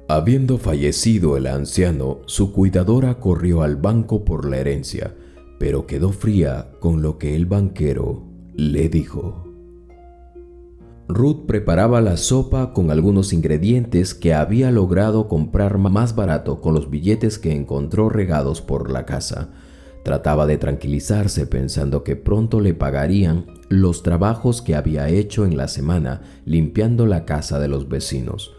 Habiendo fallecido el anciano, su cuidadora corrió al banco por la herencia, pero quedó fría con lo que el banquero le dijo. Ruth preparaba la sopa con algunos ingredientes que había logrado comprar más barato con los billetes que encontró regados por la casa. Trataba de tranquilizarse pensando que pronto le pagarían los trabajos que había hecho en la semana limpiando la casa de los vecinos.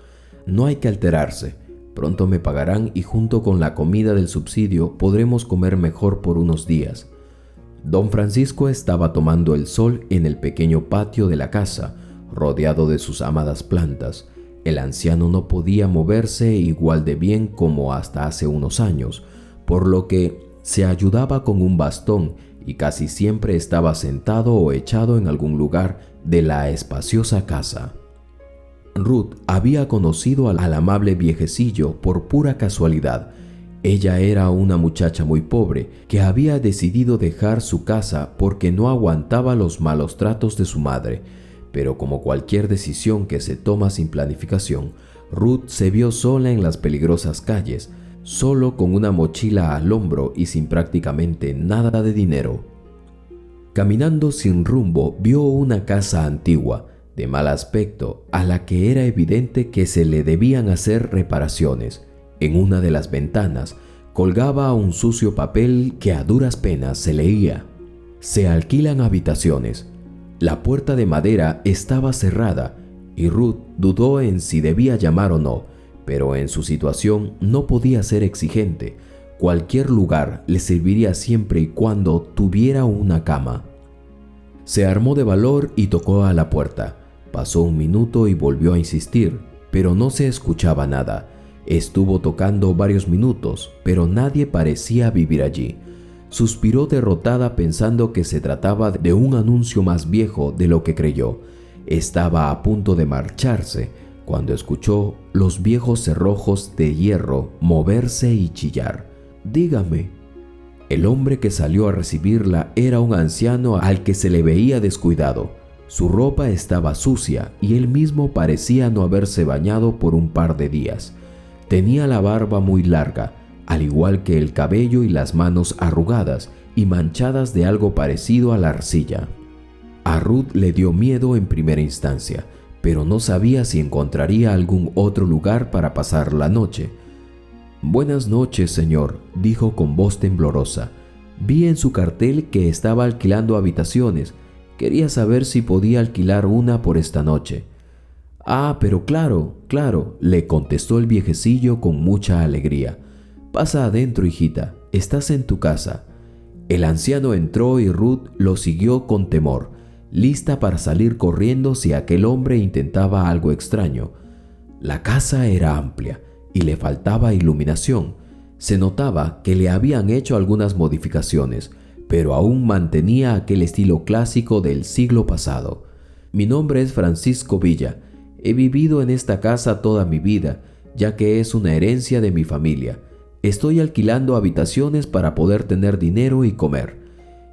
No hay que alterarse, pronto me pagarán y junto con la comida del subsidio podremos comer mejor por unos días. Don Francisco estaba tomando el sol en el pequeño patio de la casa, rodeado de sus amadas plantas. El anciano no podía moverse igual de bien como hasta hace unos años, por lo que se ayudaba con un bastón y casi siempre estaba sentado o echado en algún lugar de la espaciosa casa. Ruth había conocido al amable viejecillo por pura casualidad. Ella era una muchacha muy pobre que había decidido dejar su casa porque no aguantaba los malos tratos de su madre. Pero como cualquier decisión que se toma sin planificación, Ruth se vio sola en las peligrosas calles, solo con una mochila al hombro y sin prácticamente nada de dinero. Caminando sin rumbo, vio una casa antigua, de mal aspecto, a la que era evidente que se le debían hacer reparaciones. En una de las ventanas colgaba un sucio papel que a duras penas se leía: se alquilan habitaciones. La puerta de madera estaba cerrada y Ruth dudó en si debía llamar o no, pero en su situación no podía ser exigente. Cualquier lugar le serviría siempre y cuando tuviera una cama. Se armó de valor y tocó a la puerta. Pasó un minuto y volvió a insistir, pero no se escuchaba nada. Estuvo tocando varios minutos, pero nadie parecía vivir allí. Suspiró derrotada pensando que se trataba de un anuncio más viejo de lo que creyó. Estaba a punto de marcharse cuando escuchó los viejos cerrojos de hierro moverse y chillar. «Dígame». El hombre que salió a recibirla era un anciano al que se le veía descuidado. Su ropa estaba sucia y él mismo parecía no haberse bañado por un par de días. Tenía la barba muy larga, al igual que el cabello, y las manos arrugadas y manchadas de algo parecido a la arcilla. A Ruth le dio miedo en primera instancia, pero no sabía si encontraría algún otro lugar para pasar la noche. «Buenas noches, señor», dijo con voz temblorosa. «Vi en su cartel que estaba alquilando habitaciones. Quería saber si podía alquilar una por esta noche». «Ah, pero claro, claro», le contestó el viejecillo con mucha alegría. «Pasa adentro, hijita, estás en tu casa». El anciano entró y Ruth lo siguió con temor, lista para salir corriendo si aquel hombre intentaba algo extraño. La casa era amplia y le faltaba iluminación. Se notaba que le habían hecho algunas modificaciones, pero aún mantenía aquel estilo clásico del siglo pasado. «Mi nombre es Francisco Villa. He vivido en esta casa toda mi vida, ya que es una herencia de mi familia. Estoy alquilando habitaciones para poder tener dinero y comer».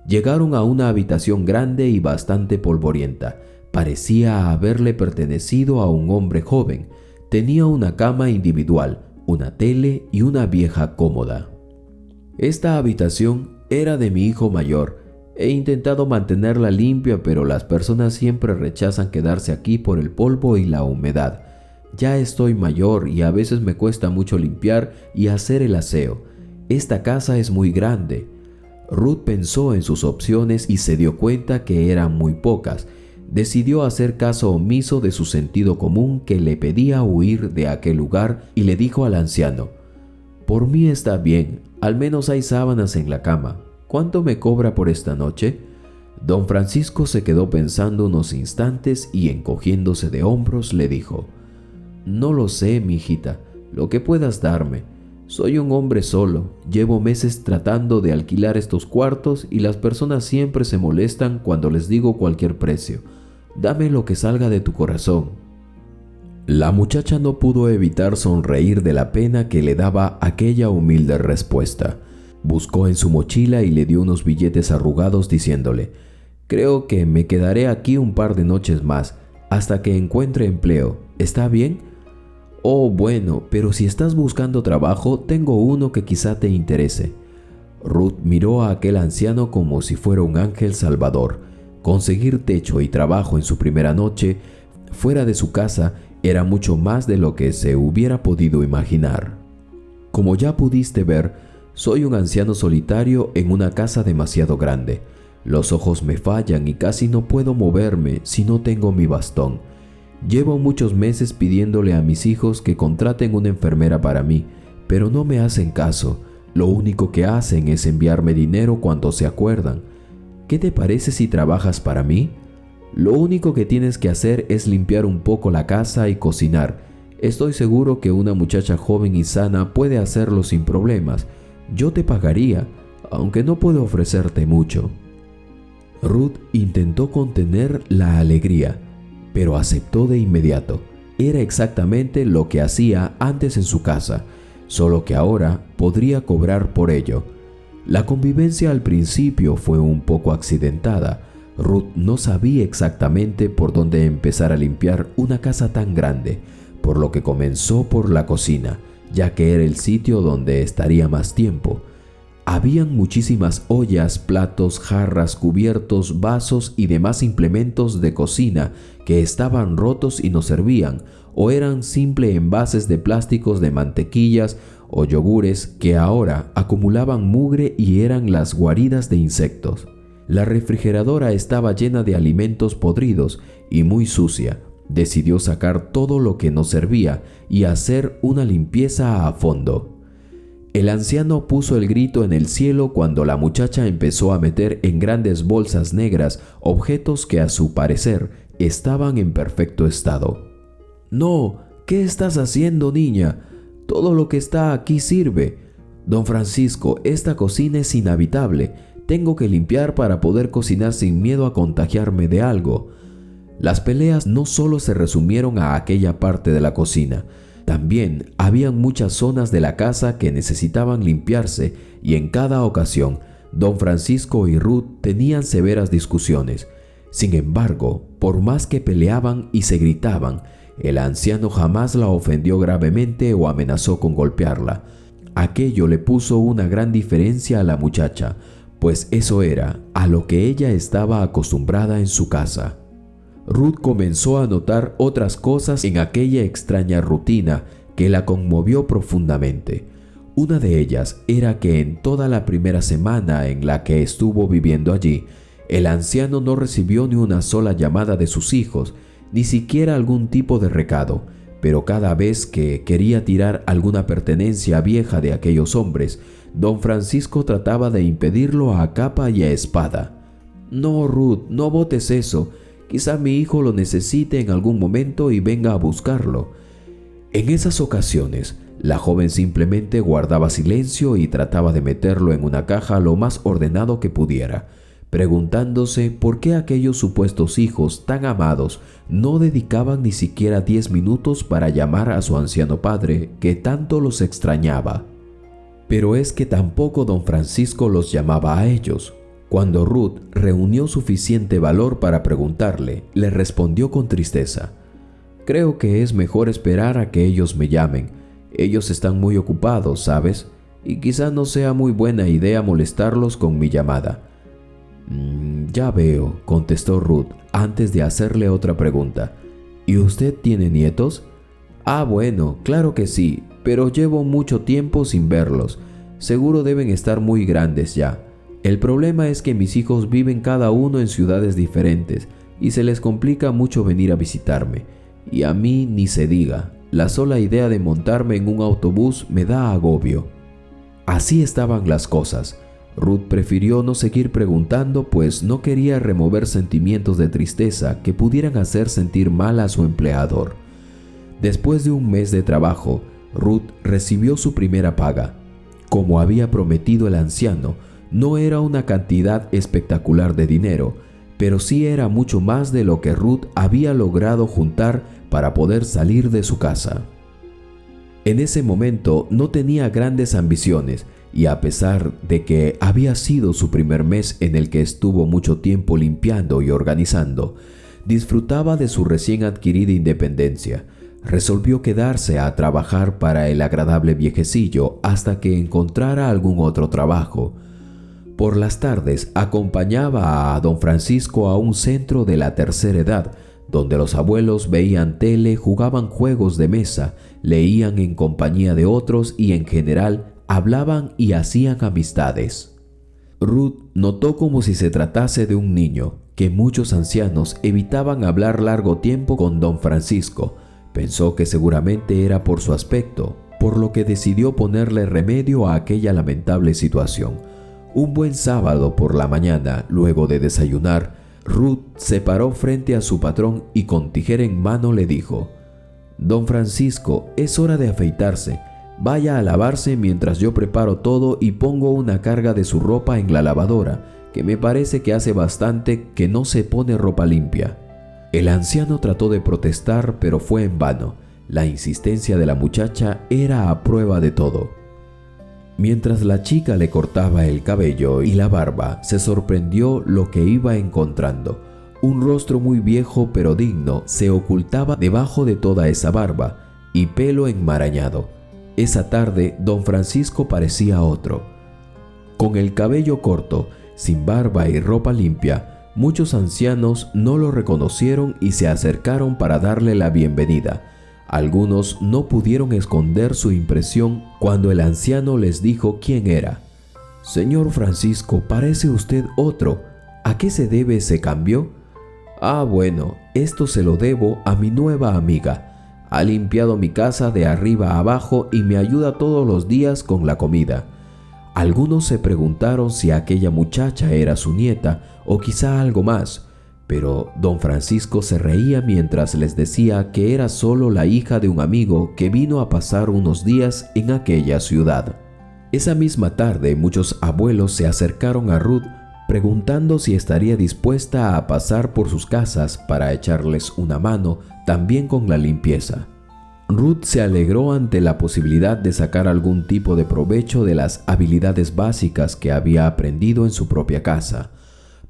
Llegaron a una habitación grande y bastante polvorienta. Parecía haberle pertenecido a un hombre joven. Tenía una cama individual, una tele y una vieja cómoda. «Esta habitación era de mi hijo mayor. He intentado mantenerla limpia, pero las personas siempre rechazan quedarse aquí por el polvo y la humedad. Ya estoy mayor y a veces me cuesta mucho limpiar y hacer el aseo. Esta casa es muy grande». Ruth pensó en sus opciones y se dio cuenta que eran muy pocas. Decidió hacer caso omiso de su sentido común que le pedía huir de aquel lugar y le dijo al anciano: «Por mí está bien, al menos hay sábanas en la cama. ¿Cuánto me cobra por esta noche?». Don Francisco se quedó pensando unos instantes y, encogiéndose de hombros, le dijo: «No lo sé, mijita, lo que puedas darme. Soy un hombre solo, llevo meses tratando de alquilar estos cuartos y las personas siempre se molestan cuando les digo cualquier precio. Dame lo que salga de tu corazón». La muchacha no pudo evitar sonreír de la pena que le daba aquella humilde respuesta. Buscó en su mochila y le dio unos billetes arrugados diciéndole: «Creo que me quedaré aquí un par de noches más, hasta que encuentre empleo. ¿Está bien?». Oh, bueno, pero si estás buscando trabajo, tengo uno que quizá te interese. Ruth miró a aquel anciano como si fuera un ángel salvador. Conseguir techo y trabajo en su primera noche fuera de su casa era mucho más de lo que se hubiera podido imaginar. Como ya pudiste ver, soy un anciano solitario en una casa demasiado grande. Los ojos me fallan y casi no puedo moverme si no tengo mi bastón. Llevo muchos meses pidiéndole a mis hijos que contraten una enfermera para mí, pero no me hacen caso. Lo único que hacen es enviarme dinero cuando se acuerdan. ¿Qué te parece si trabajas para mí? Lo único que tienes que hacer es limpiar un poco la casa y cocinar. Estoy seguro que una muchacha joven y sana puede hacerlo sin problemas. Yo te pagaría, aunque no puedo ofrecerte mucho. Ruth intentó contener la alegría, pero aceptó de inmediato. Era exactamente lo que hacía antes en su casa, solo que ahora podría cobrar por ello. La convivencia al principio fue un poco accidentada. Ruth no sabía exactamente por dónde empezar a limpiar una casa tan grande, por lo que comenzó por la cocina, ya que era el sitio donde estaría más tiempo. Habían muchísimas ollas, platos, jarras, cubiertos, vasos y demás implementos de cocina que estaban rotos y no servían, o eran simples envases de plásticos de mantequillas o yogures que ahora acumulaban mugre y eran las guaridas de insectos. La refrigeradora estaba llena de alimentos podridos y muy sucia. Decidió sacar todo lo que no servía y hacer una limpieza a fondo. El anciano puso el grito en el cielo cuando la muchacha empezó a meter en grandes bolsas negras objetos que a su parecer estaban en perfecto estado. «No, ¿qué estás haciendo, niña? Todo lo que está aquí sirve. Don Francisco, esta cocina es inhabitable. Tengo que limpiar para poder cocinar sin miedo a contagiarme de algo». Las peleas no solo se resumieron a aquella parte de la cocina. También habían muchas zonas de la casa que necesitaban limpiarse y en cada ocasión Don Francisco y Ruth tenían severas discusiones. Sin embargo, por más que peleaban y se gritaban, el anciano jamás la ofendió gravemente o amenazó con golpearla. Aquello le puso una gran diferencia a la muchacha, pues eso era a lo que ella estaba acostumbrada en su casa. Ruth comenzó a notar otras cosas en aquella extraña rutina que la conmovió profundamente. Una de ellas era que en toda la primera semana en la que estuvo viviendo allí, el anciano no recibió ni una sola llamada de sus hijos, ni siquiera algún tipo de recado, pero cada vez que quería tirar alguna pertenencia vieja de aquellos hombres, Don Francisco trataba de impedirlo a capa y a espada. «No, Ruth, no botes eso. Quizá mi hijo lo necesite en algún momento y venga a buscarlo». En esas ocasiones, la joven simplemente guardaba silencio y trataba de meterlo en una caja lo más ordenado que pudiera, preguntándose por qué aquellos supuestos hijos tan amados no dedicaban ni siquiera 10 minutos para llamar a su anciano padre que tanto los extrañaba. Pero es que tampoco Don Francisco los llamaba a ellos. Cuando Ruth reunió suficiente valor para preguntarle, le respondió con tristeza: «Creo que es mejor esperar a que ellos me llamen. Ellos están muy ocupados, ¿sabes? Y quizá no sea muy buena idea molestarlos con mi llamada». «Ya veo», contestó Ruth antes de hacerle otra pregunta. «¿Y usted tiene nietos?» «Ah, bueno, claro que sí, pero llevo mucho tiempo sin verlos. Seguro deben estar muy grandes ya. El problema es que mis hijos viven cada uno en ciudades diferentes y se les complica mucho venir a visitarme. Y a mí ni se diga, la sola idea de montarme en un autobús me da agobio». Así estaban las cosas. Ruth prefirió no seguir preguntando, pues no quería remover sentimientos de tristeza que pudieran hacer sentir mal a su empleador. Después de un mes de trabajo, Ruth recibió su primera paga. Como había prometido el anciano, no era una cantidad espectacular de dinero, pero sí era mucho más de lo que Ruth había logrado juntar para poder salir de su casa. En ese momento no tenía grandes ambiciones y a pesar de que había sido su primer mes en el que estuvo mucho tiempo limpiando y organizando, disfrutaba de su recién adquirida independencia. resolvió quedarse a trabajar para el agradable viejecillo hasta que encontrara algún otro trabajo. Por las tardes acompañaba a don Francisco a un centro de la tercera edad, donde los abuelos veían tele, jugaban juegos de mesa, leían en compañía de otros y en general hablaban y hacían amistades. Ruth notó, como si se tratase de un niño, que muchos ancianos evitaban hablar largo tiempo con don Francisco. Pensó que seguramente era por su aspecto, por lo que decidió ponerle remedio a aquella lamentable situación. Un buen sábado por la mañana, luego de desayunar, Ruth se paró frente a su patrón y con tijera en mano le dijo: «Don Francisco, es hora de afeitarse. Vaya a lavarse mientras yo preparo todo y pongo una carga de su ropa en la lavadora, que me parece que hace bastante que no se pone ropa limpia». El anciano trató de protestar, pero fue en vano. La insistencia de la muchacha era a prueba de todo. Mientras la chica le cortaba el cabello y la barba, se sorprendió lo que iba encontrando. Un rostro muy viejo pero digno se ocultaba debajo de toda esa barba y pelo enmarañado. Esa tarde, don Francisco parecía otro. Con el cabello corto, sin barba y ropa limpia, muchos ancianos no lo reconocieron y se acercaron para darle la bienvenida. Algunos no pudieron esconder su impresión cuando el anciano les dijo quién era. «Señor Francisco, parece usted otro. ¿A qué se debe ese cambio?» «Ah, bueno, esto se lo debo a mi nueva amiga. Ha limpiado mi casa de arriba a abajo y me ayuda todos los días con la comida». Algunos se preguntaron si aquella muchacha era su nieta o quizá algo más, pero don Francisco se reía mientras les decía que era solo la hija de un amigo que vino a pasar unos días en aquella ciudad. Esa misma tarde, muchos abuelos se acercaron a Ruth preguntando si estaría dispuesta a pasar por sus casas para echarles una mano también con la limpieza. Ruth se alegró ante la posibilidad de sacar algún tipo de provecho de las habilidades básicas que había aprendido en su propia casa.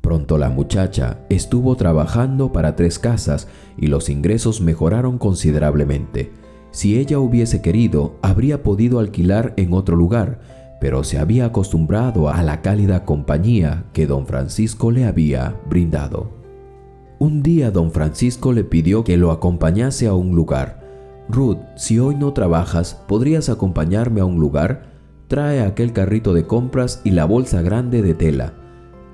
Pronto la muchacha estuvo trabajando para 3 casas y los ingresos mejoraron considerablemente. Si ella hubiese querido, habría podido alquilar en otro lugar, pero se había acostumbrado a la cálida compañía que don Francisco le había brindado. Un día don Francisco le pidió que lo acompañase a un lugar. «Ruth, si hoy no trabajas, ¿podrías acompañarme a un lugar? Trae aquel carrito de compras y la bolsa grande de tela».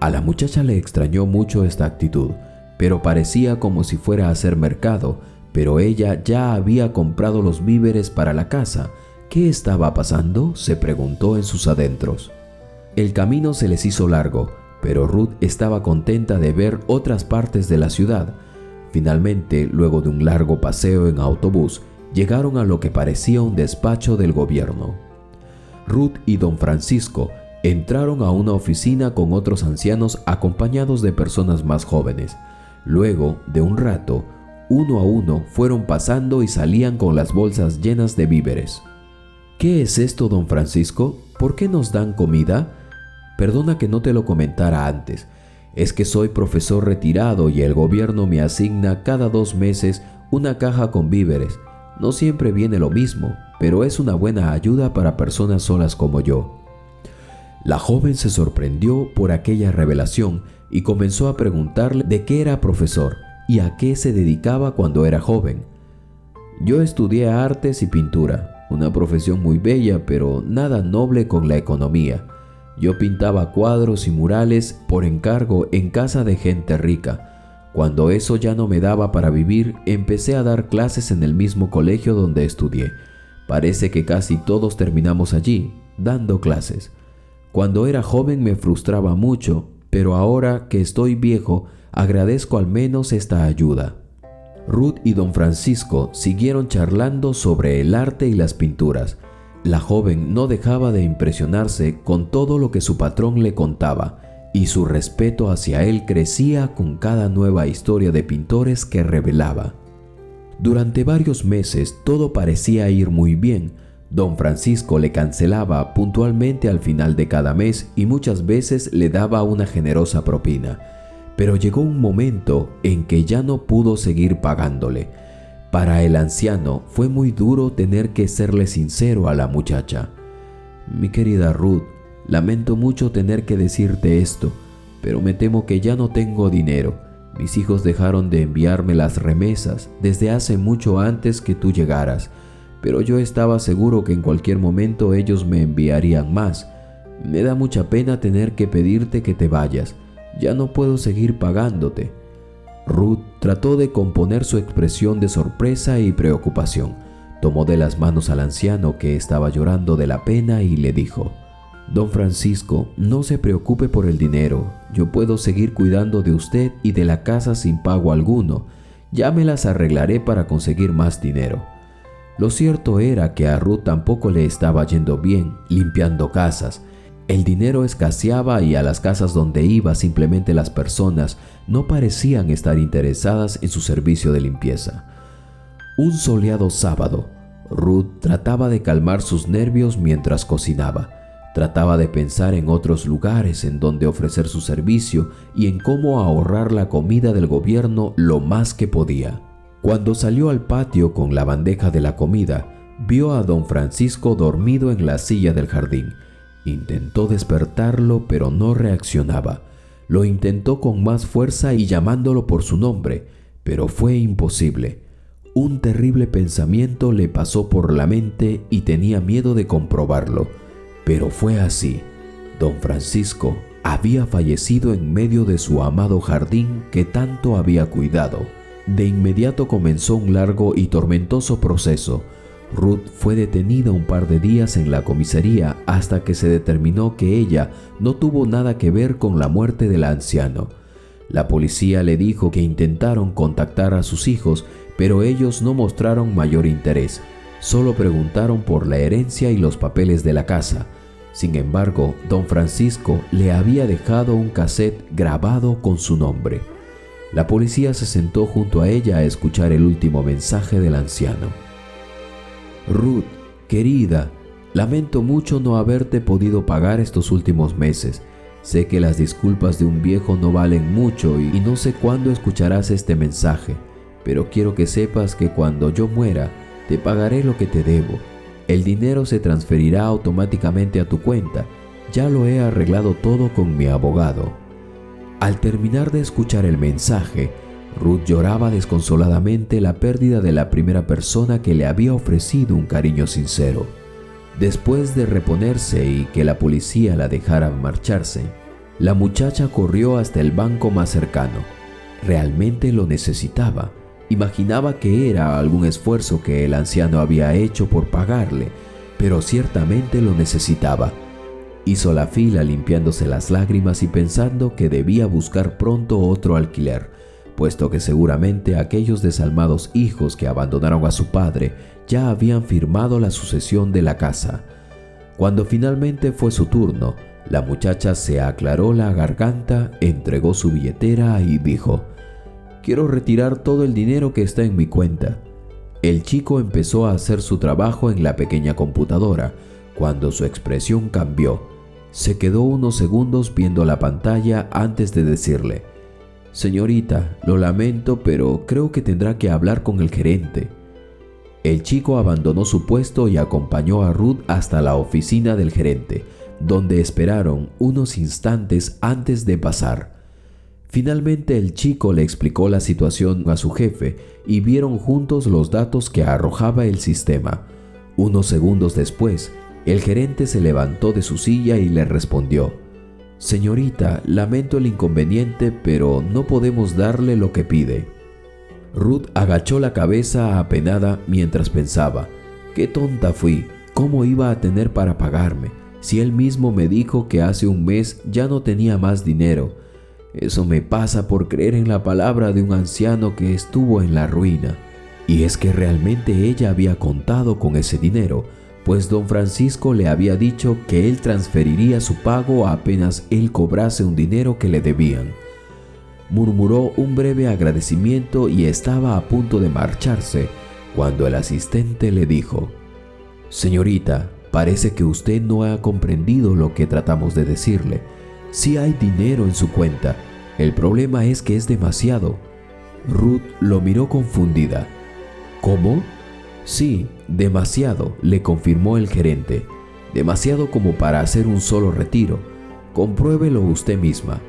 A la muchacha le extrañó mucho esta actitud, pero parecía como si fuera a hacer mercado, pero ella ya había comprado los víveres para la casa. ¿Qué estaba pasando?, se preguntó en sus adentros. El camino se les hizo largo, pero Ruth estaba contenta de ver otras partes de la ciudad. Finalmente, luego de un largo paseo en autobús, llegaron a lo que parecía un despacho del gobierno. Ruth y don Francisco entraron a una oficina con otros ancianos acompañados de personas más jóvenes. Luego de un rato, uno a uno fueron pasando y salían con las bolsas llenas de víveres. «¿Qué es esto, don Francisco? ¿Por qué nos dan comida?» «Perdona que no te lo comentara antes. Es que soy profesor retirado y el gobierno me asigna cada 2 meses una caja con víveres. No siempre viene lo mismo, pero es una buena ayuda para personas solas como yo». La joven se sorprendió por aquella revelación y comenzó a preguntarle de qué era profesor y a qué se dedicaba cuando era joven. «Yo estudié artes y pintura, una profesión muy bella, pero nada noble con la economía. Yo pintaba cuadros y murales por encargo en casa de gente rica. Cuando eso ya no me daba para vivir, empecé a dar clases en el mismo colegio donde estudié. Parece que casi todos terminamos allí, dando clases. Cuando era joven me frustraba mucho, pero ahora que estoy viejo, agradezco al menos esta ayuda». Ruth y don Francisco siguieron charlando sobre el arte y las pinturas. La joven no dejaba de impresionarse con todo lo que su patrón le contaba, y su respeto hacia él crecía con cada nueva historia de pintores que revelaba. Durante varios meses todo parecía ir muy bien. Don Francisco le cancelaba puntualmente al final de cada mes y muchas veces le daba una generosa propina. Pero llegó un momento en que ya no pudo seguir pagándole. Para el anciano fue muy duro tener que serle sincero a la muchacha. Mi querida Ruth, lamento mucho tener que decirte esto, pero me temo que ya no tengo dinero. Mis hijos dejaron de enviarme las remesas desde hace mucho antes que tú llegaras, pero yo estaba seguro que en cualquier momento ellos me enviarían más. Me da mucha pena tener que pedirte que te vayas. Ya no puedo seguir pagándote. Ruth trató de componer su expresión de sorpresa y preocupación. Tomó de las manos al anciano, que estaba llorando de la pena, y le dijo: Don Francisco, no se preocupe por el dinero. Yo puedo seguir cuidando de usted y de la casa sin pago alguno. Ya me las arreglaré para conseguir más dinero. Lo cierto era que a Ruth tampoco le estaba yendo bien limpiando casas. El dinero escaseaba y a las casas donde iba simplemente las personas no parecían estar interesadas en su servicio de limpieza. Un soleado sábado, Ruth trataba de calmar sus nervios mientras cocinaba. Trataba de pensar en otros lugares en donde ofrecer su servicio y en cómo ahorrar la comida del gobierno lo más que podía. Cuando salió al patio con la bandeja de la comida, vio a don Francisco dormido en la silla del jardín. Intentó despertarlo, pero no reaccionaba. Lo intentó con más fuerza y llamándolo por su nombre, pero fue imposible. Un terrible pensamiento le pasó por la mente y tenía miedo de comprobarlo. Pero fue así. Don Francisco había fallecido en medio de su amado jardín que tanto había cuidado. De inmediato comenzó un largo y tormentoso proceso. Ruth fue detenida un par de días en la comisaría hasta que se determinó que ella no tuvo nada que ver con la muerte del anciano. La policía le dijo que intentaron contactar a sus hijos, pero ellos no mostraron mayor interés. Solo preguntaron por la herencia y los papeles de la casa. Sin embargo, don Francisco le había dejado un cassette grabado con su nombre. La policía se sentó junto a ella a escuchar el último mensaje del anciano. Ruth, querida, lamento mucho no haberte podido pagar estos últimos meses. Sé que las disculpas de un viejo no valen mucho y no sé cuándo escucharás este mensaje, pero quiero que sepas que cuando yo muera, te pagaré lo que te debo. El dinero se transferirá automáticamente a tu cuenta. Ya lo he arreglado todo con mi abogado. Al terminar de escuchar el mensaje, Ruth lloraba desconsoladamente la pérdida de la primera persona que le había ofrecido un cariño sincero. Después de reponerse y que la policía la dejara marcharse, la muchacha corrió hasta el banco más cercano. Realmente lo necesitaba. Imaginaba que era algún esfuerzo que el anciano había hecho por pagarle, pero ciertamente lo necesitaba. Hizo la fila limpiándose las lágrimas y pensando que debía buscar pronto otro alquiler, puesto que seguramente aquellos desalmados hijos que abandonaron a su padre ya habían firmado la sucesión de la casa. Cuando finalmente fue su turno, la muchacha se aclaró la garganta, entregó su billetera y dijo: «Quiero retirar todo el dinero que está en mi cuenta». El chico empezó a hacer su trabajo en la pequeña computadora, cuando su expresión cambió. Se quedó unos segundos viendo la pantalla antes de decirle: «Señorita, lo lamento, pero creo que tendrá que hablar con el gerente». El chico abandonó su puesto y acompañó a Ruth hasta la oficina del gerente, donde esperaron unos instantes antes de pasar. Finalmente el chico le explicó la situación a su jefe y vieron juntos los datos que arrojaba el sistema. Unos segundos después, el gerente se levantó de su silla y le respondió: «Señorita, lamento el inconveniente, pero no podemos darle lo que pide». Ruth agachó la cabeza apenada mientras pensaba: «Qué tonta fui, ¿cómo iba a tener para pagarme? Si él mismo me dijo que hace un mes ya no tenía más dinero. Eso me pasa por creer en la palabra de un anciano que estuvo en la ruina». Y es que realmente ella había contado con ese dinero, pues don Francisco le había dicho que él transferiría su pago apenas él cobrase un dinero que le debían. Murmuró un breve agradecimiento y estaba a punto de marcharse cuando el asistente le dijo: «Señorita, parece que usted no ha comprendido lo que tratamos de decirle. Sí hay dinero en su cuenta, el problema es que es demasiado». Ruth lo miró confundida. ¿Cómo? Sí, demasiado, le confirmó el gerente. Demasiado como para hacer un solo retiro. Compruébelo usted misma.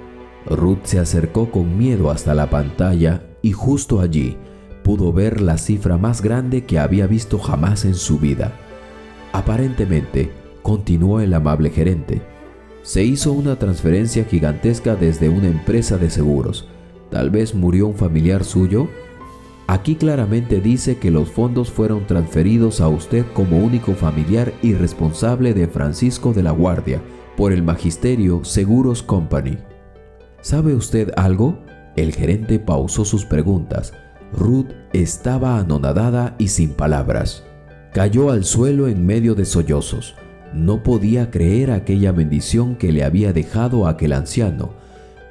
Ruth se acercó con miedo hasta la pantalla y justo allí pudo ver la cifra más grande que había visto jamás en su vida. Aparentemente, continuó el amable gerente, se hizo una transferencia gigantesca desde una empresa de seguros. Tal vez murió un familiar suyo. Aquí claramente dice que los fondos fueron transferidos a usted como único familiar y responsable de Francisco de la Guardia por el Magisterio Seguros Company. ¿Sabe usted algo? El gerente pausó sus preguntas. Ruth estaba anonadada y sin palabras. Cayó al suelo en medio de sollozos. No podía creer aquella bendición que le había dejado aquel anciano,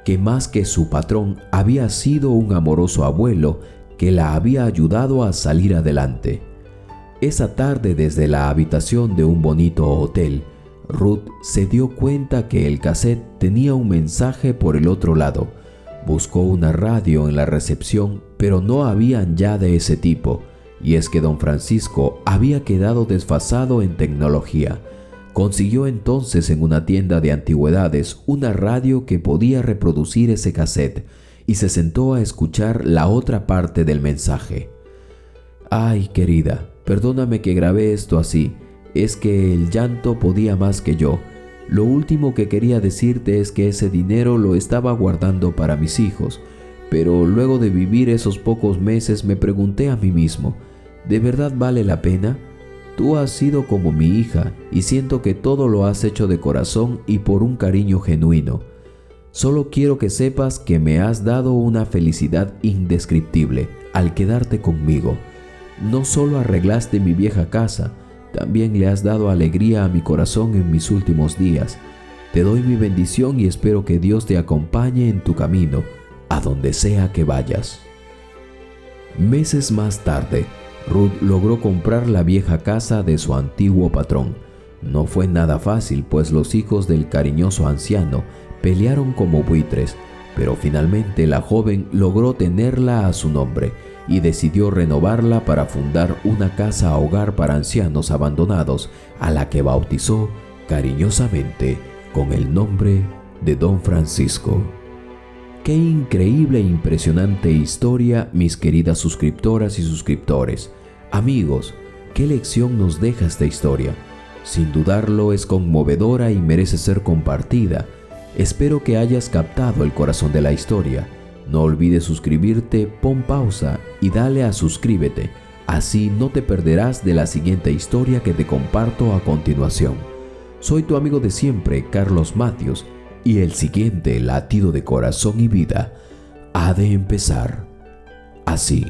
que más que su patrón había sido un amoroso abuelo que la había ayudado a salir adelante. Esa tarde, desde la habitación de un bonito hotel, Ruth se dio cuenta que el cassette tenía un mensaje por el otro lado. Buscó una radio en la recepción, pero no habían ya de ese tipo, y es que don Francisco había quedado desfasado en tecnología. Consiguió entonces en una tienda de antigüedades una radio que podía reproducir ese cassette y se sentó a escuchar la otra parte del mensaje. «Ay, querida, perdóname que grabé esto así. Es que el llanto podía más que yo. Lo último que quería decirte es que ese dinero lo estaba guardando para mis hijos, pero luego de vivir esos pocos meses me pregunté a mí mismo, ¿de verdad vale la pena? Tú has sido como mi hija y siento que todo lo has hecho de corazón y por un cariño genuino. Solo quiero que sepas que me has dado una felicidad indescriptible al quedarte conmigo. No solo arreglaste mi vieja casa, también le has dado alegría a mi corazón en mis últimos días. Te doy mi bendición y espero que Dios te acompañe en tu camino, a donde sea que vayas». Meses más tarde, Ruth logró comprar la vieja casa de su antiguo patrón. No fue nada fácil, pues los hijos del cariñoso anciano pelearon como buitres, pero finalmente la joven logró tenerla a su nombre y decidió renovarla para fundar una casa hogar para ancianos abandonados, a la que bautizó cariñosamente con el nombre de Don Francisco. Qué increíble e impresionante historia, mis queridas suscriptoras y suscriptores. Amigos, ¿qué lección nos deja esta historia? Sin dudarlo, es conmovedora y merece ser compartida. Espero que hayas captado el corazón de la historia. No olvides suscribirte, pon pausa y dale a suscríbete. Así no te perderás de la siguiente historia que te comparto a continuación. Soy tu amigo de siempre, Carlos Matthews, y el siguiente latido de corazón y vida ha de empezar así.